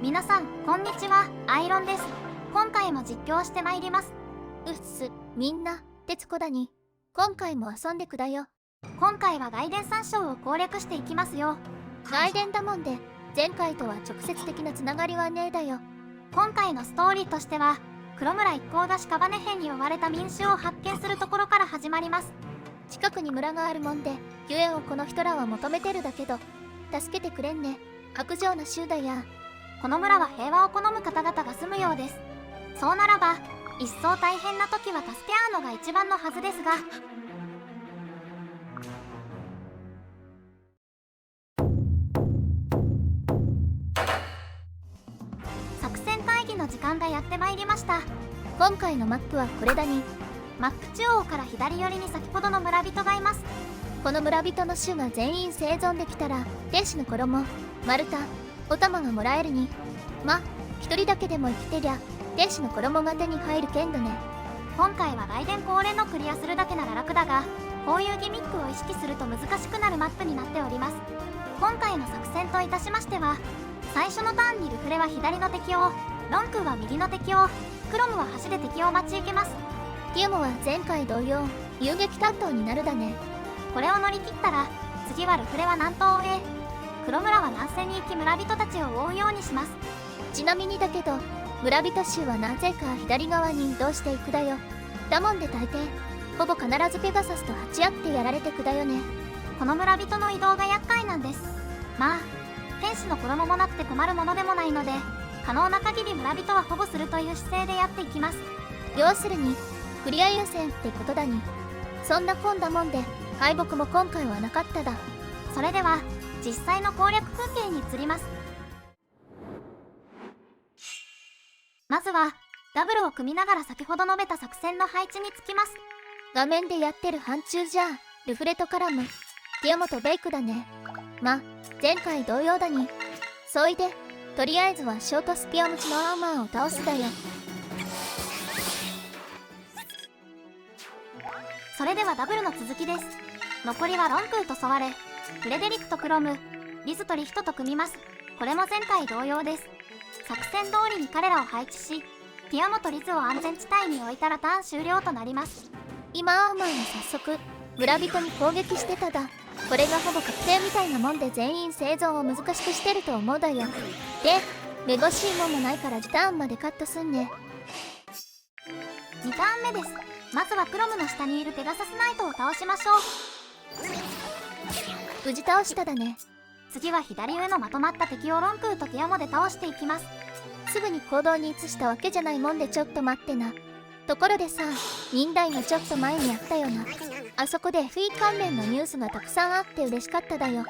皆さんこんにちは、アイロンです。今回も実況してまいります。うっす、みんな、鉄子だに。今回も遊んでくだよ。今回は外伝3章を攻略していきますよ。外伝だもんで、前回とは直接的なつながりはねえだよ。今回のストーリーとしては、黒村一行が屍兵に追われた民衆を発見するところから始まります。近くに村があるもんで、ゆえをこの人らは求めてるだけど、助けてくれんね。悪情な衆だや。この村は平和を好む方々が住むようです。そうならば、一層大変な時は助け合うのが一番のはずですが。作戦会議の時間がやってまいりました。今回のマップはこれだに。マップ中央から左寄りに先ほどの村人がいます。この村人の衆が全員生存できたら、天使の衣、丸太、お玉がもらえるに。一人だけでも生きてりゃ、天使の衣が手に入るけんどね。今回は外伝恒例のクリアするだけなら楽だが、こういうギミックを意識すると難しくなるマップになっております。今回の作戦といたしましては、最初のターンにルフレは左の敵を、ロンクーは右の敵を、クロムは橋で敵を待ち受けます。ティウモは前回同様、遊撃担当になるだね。これを乗り切ったら、次はルフレは南東へ、黒村は南西に行き村人たちを追うようにします。ちなみにだけど、村人衆はなぜか左側に移動していくだよ。だもんで大抵、ほぼ必ずペガサスと鉢合ってやられてくだよね。この村人の移動が厄介なんです。天使の衣もなくて困るものでもないので、可能な限り村人は保護するという姿勢でやっていきます。要するに、クリア優先ってことだに。そんなこんだもんで、敗北も今回はなかっただ。それでは、実際の攻略風景に移ります。まずは、ダブルを組みながら先ほど述べた作戦の配置につきます。画面でやってる範疇じゃ、ルフレとカラム、ティオモとベイクだね。前回同様だに。そいで、とりあえずはショートスピア持ちのアーマーを倒すだよ。それではダブルの続きです。残りはロンクーとソワレ、フレデリクとクロム、リズとリヒトと組みます。これも前回同様です。作戦通りに彼らを配置し、ティアモとリズを安全地帯に置いたらターン終了となります。今アーマーが早速、村人に攻撃してただ。これがほぼ確定みたいなもんで全員生存を難しくしてると思うだよ。で、めぼしいもんもないからターンまでカットすんね。2ターン目です。まずはクロムの下にいるペガサスナイトを倒しましょう。無事倒しただね。次は左上のまとまった敵をロンクーとティアモで倒していきます。すぐに行動に移したわけじゃないもんでちょっと待ってな。ところでさ、忍耐がちょっと前にあったよな。あそこで FE 関連のニュースがたくさんあって嬉しかっただよ。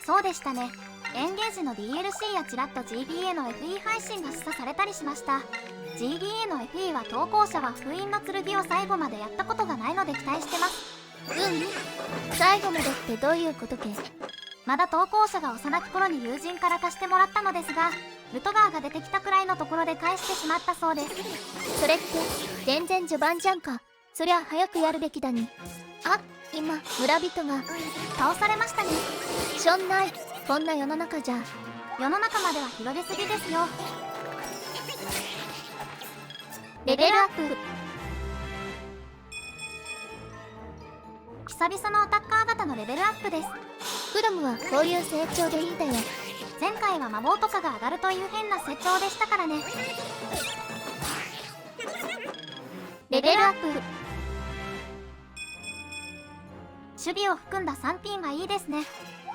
そうでしたね。エンゲージの DLC やちらっと GBA の FE 配信が示唆されたりしました。GBA の FE は投稿者は封印の剣を最後までやったことがないので期待してます。最後までってどういうことけ？まだ投稿者が幼き頃に友人から貸してもらったのですが、ルトガーが出てきたくらいのところで返してしまったそうです。それって全然序盤じゃんか。そりゃ早くやるべきだに。今村人が倒されましたね。しょんない。こんな世の中じゃ。世の中までは広げすぎですよ。レベルアップ。久々のアタッカー型のレベルアップです。クロムはこういう成長でいいんだよ。前回は魔法とかが上がるという変な成長でしたからね。レベルアップ。守備を含んだ3ピンがいいですね。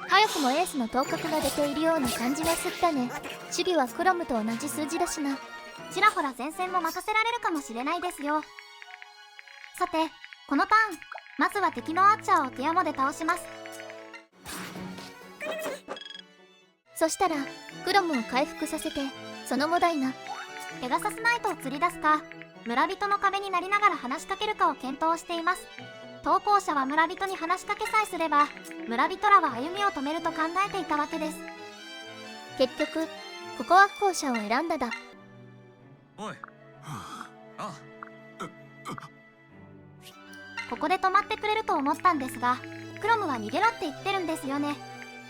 早くもエースの頭角が出ているような感じがすったね。守備はクロムと同じ数字だしな。ちらほら前線も任せられるかもしれないですよ。さて、このターン、まずは敵のアーチャーをティアモで倒します。そしたら、クロムを回復させて、その後だいな。ペガサスナイトを釣り出すか、村人の壁になりながら話しかけるかを検討しています。投稿者は村人に話しかけさえすれば、村人らは歩みを止めると考えていたわけです。結局、ここは後者を選んだだ。おい。ここで止まってくれると思ったんですが、クロムは逃げろって言ってるんですよね。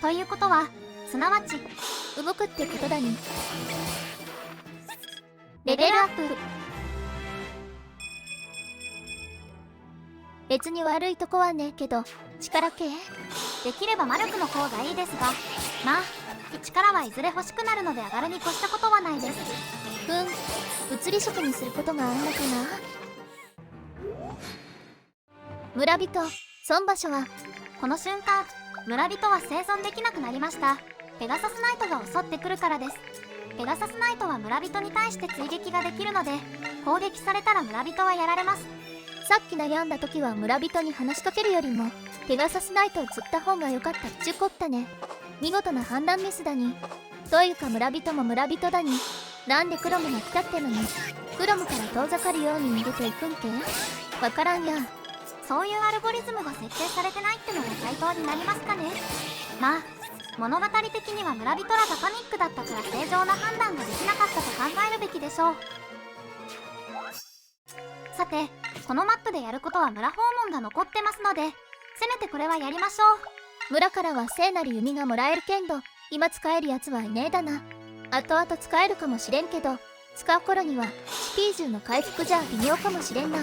ということは、すなわち動くってことだに。レベルアップ。別に悪いとこはねえけど、力系できれば魔力の方がいいですが、まあ力はいずれ欲しくなるので上がるに越したことはないです。物理職にすることがあんのかな。村人村場所は。この瞬間村人は生存できなくなりました。ペガサスナイトが襲ってくるからです。ペガサスナイトは村人に対して追撃ができるので、攻撃されたら村人はやられます。さっき悩んだ時は村人に話しかけるよりもペガサスナイトを釣った方が良かったっちゅうこったね。見事な判断ミスだに。というか村人も村人だに。なんでクロムが来たってのにクロムから遠ざかるように逃げていくんけ。わからんや。そういうアルゴリズムが設定されてないってのが回答になりますかね。まあ物語的には村人らがパニックだったから正常な判断ができなかったと考えるべきでしょう。さてこのマップでやることは村訪問が残ってますので、せめてこれはやりましょう。村からは聖なる弓がもらえるけんど、今使えるやつはいねえだな。後々使えるかもしれんけど、使う頃にはスピージュの回復じゃ微妙かもしれんな。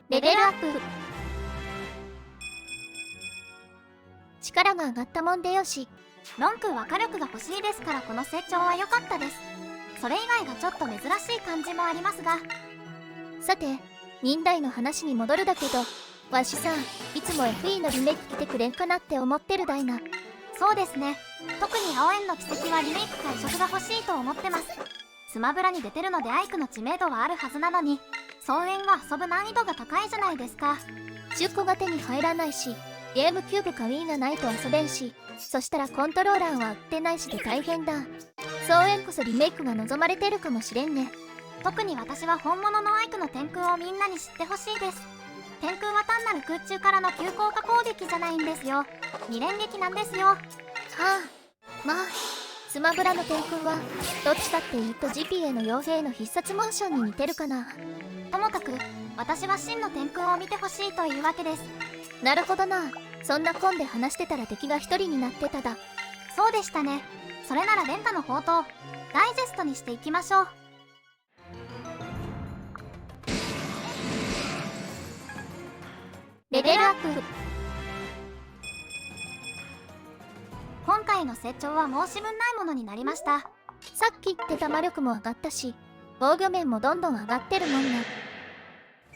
レベルアップ。力が上がったもんでよし。ロン君は火力が欲しいですからこの成長は良かったです。それ以外がちょっと珍しい感じもありますが。さて忍耐の話に戻るだけど、わしさいつも FE のリメイク来てくれんかなって思ってるだいな。そうですね。特に青縁の奇跡はリメイク改色が欲しいと思ってます。スマブラに出てるのでアイクの知名度はあるはずなのに、双縁は遊ぶ難易度が高いじゃないですか。10個が手に入らないし、ゲームキューブか Wii がないと遊べんし、そしたらコントローラーは売ってないしで大変だ。双縁こそリメイクが望まれてるかもしれんね。特に私は本物のアイクの天空をみんなに知ってほしいです。天空は単なる空中からの急降下攻撃じゃないんですよ。二連撃なんですよ。はあ、まあスマブラの天空はどっちかっていうと GPA の傭兵の必殺モーションに似てるかな。ともかく私は真の天空を見てほしいというわけです。なるほどな。そんなコンで話してたら敵が一人になってただ。そうでしたね。それならレンタの宝刀ダイジェストにしていきましょう。レベルアップ。今回の成長は申し分ないものになりました。さっき言ってた魔力も上がったし、防御面もどんどん上がってるもんね。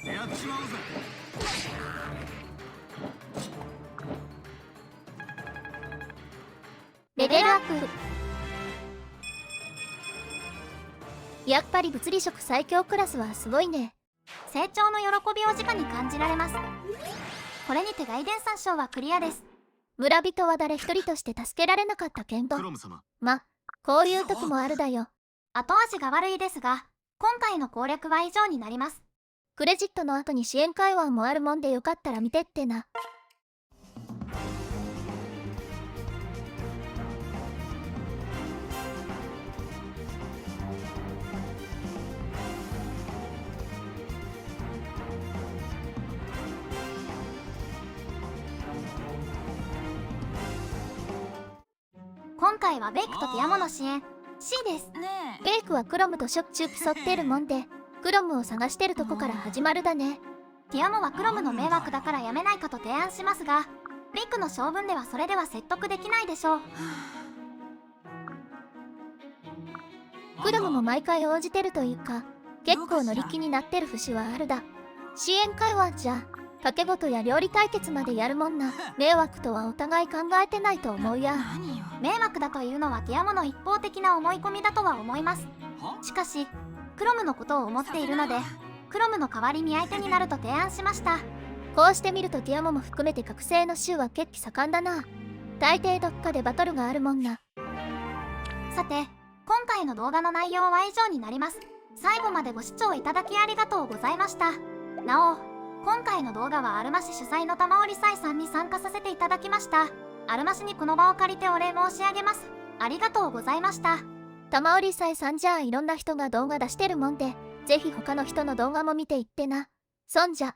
やっちまうぜ。レベルアップ。やっぱり物理職最強クラスはすごいね。成長の喜びを直に感じられます。これにて外伝3章はクリアです。村人は誰一人として助けられなかったけんど、クロム様。ま、こういう時もあるだよ。後味が悪いですが、今回の攻略は以上になります。クレジットの後に支援会話もあるもんでよかったら見てってな。今回はベイクとティアモの支援 C です。ベイクはクロムとしょっちゅう競ってるもんで、クロムを探してるとこから始まるだね。ティアモはクロムの迷惑だからやめないかと提案しますが、ベイクの性分ではそれでは説得できないでしょう。クロムも毎回応じてるというか、結構乗り気になってる節はあるだ。支援会話じゃ賭け事や料理対決までやるもんな。迷惑とはお互い考えてないと思うや。迷惑だというのはティアモの一方的な思い込みだとは思います。しかしクロムのことを思っているので、クロムの代わりに相手になると提案しました。こうしてみるとティアモも含めて覚醒の州は血気盛んだな。大抵どっかでバトルがあるもんな。さて今回の動画の内容は以上になります。最後までご視聴いただきありがとうございました。なお今回の動画はアルマ市主催の玉織祭さんに参加させていただきました。アルマ市にこの場を借りてお礼申し上げます。ありがとうございました。玉織祭さんじゃあいろんな人が動画出してるもんで、ぜひ他の人の動画も見ていってな。そんじゃ。